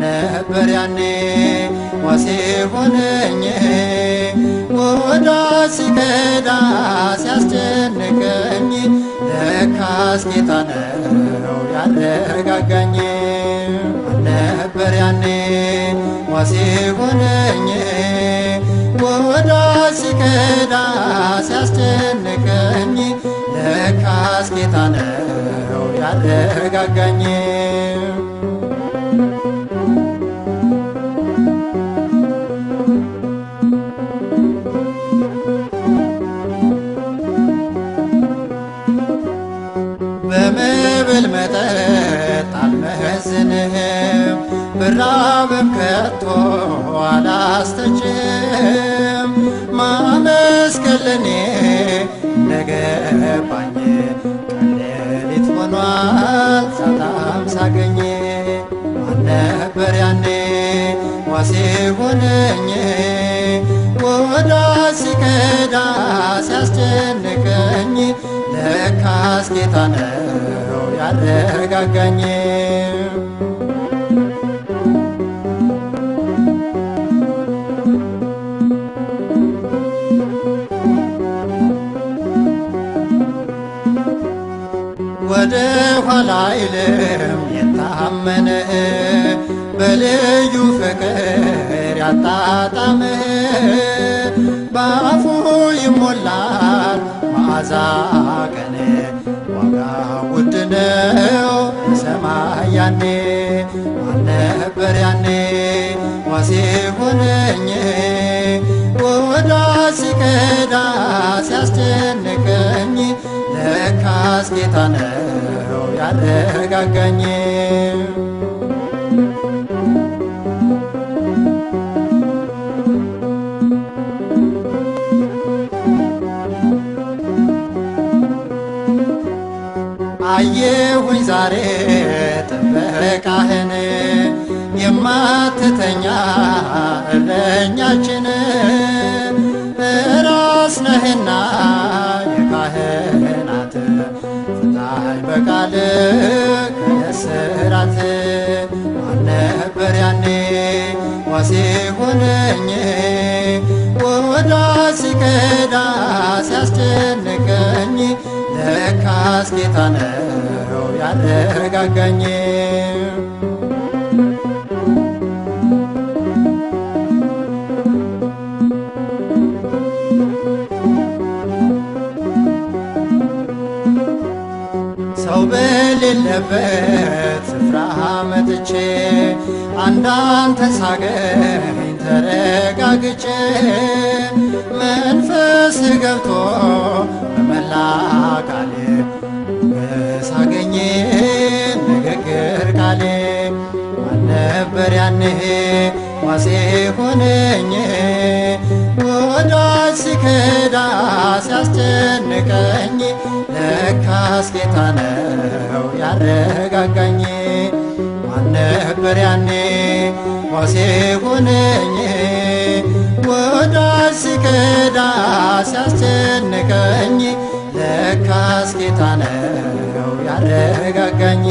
ነበር ያኔ ዋሴ ሆነኝ ወዳጅ ሲከዳ ሲያስጨንቀኝ ለካስ ጌታ ነው ያረጋጋኝ። ነበር ያኔ ዋሴ ሆነኝ ወዳጅ ሲከዳ ሲያስጨንቀኝ ለካስ ጌታ ነው ያረጋጋኝ። በመብል መጠጥ አልመዝንህም ብራብም ከቶ አላስተችም። ማመስገን ለኔ እንደገባኝ ቀን ሌሊት ሆኗል ሳጣም ሳገኝ። ማነበር ያኔ ዋሴ ሆነኝ ወዳጅ ሲከዳ ሲያስጨንቀኝ ለካስ ጌታ ነው ያረጋጋኝ። ወደ ኋላ አይልም የታመነ በልዩ ፍቅር ያጣጣምህ በአፉ ይሞላል መዓዛ ቀን ዋጋ ውድ ነው በሰማይ ያኔ። ማነበር ያኔ ዋሴ ሆነኝ ወዳጅ ሲከዳ ሲያስጨንቀኝ ለካስ ጌታ ነው ያረጋጋኝ። አየሁኝ ዛሬ ጥበቃህን የማትተኛ እረኛችን ራስ ነህና የካህናት ፍታኝ በቃል ከእስራት። ማነበር ያኔ ዋሴ ሆነኝ ወዳጅ ሲከዳ ሲያስጨንቀኝ ለካስ ጌታ ነው ያረጋጋኝ። ሰው በሌለበት ስፍራ መጥቼ አንዳንተን ሳገኝ ተረጋግቼ መንፈስ ገብቶ በመላ ቃሌ ሳገኝ ንግግር ቃሌ። ማነበር ያኔ ዋሴ ሆነኝ ወዳጅ ሲከዳ ሲያስጨንቀኝ ለካስ ጌታ ነው ያረጋጋኝ። ማነበር ያኔ ዋሴ ሆነኝ ወዳጅ ሲከዳ ሲያስጨንቀኝ ለካስ ጌታ ነው ያረጋጋኝ።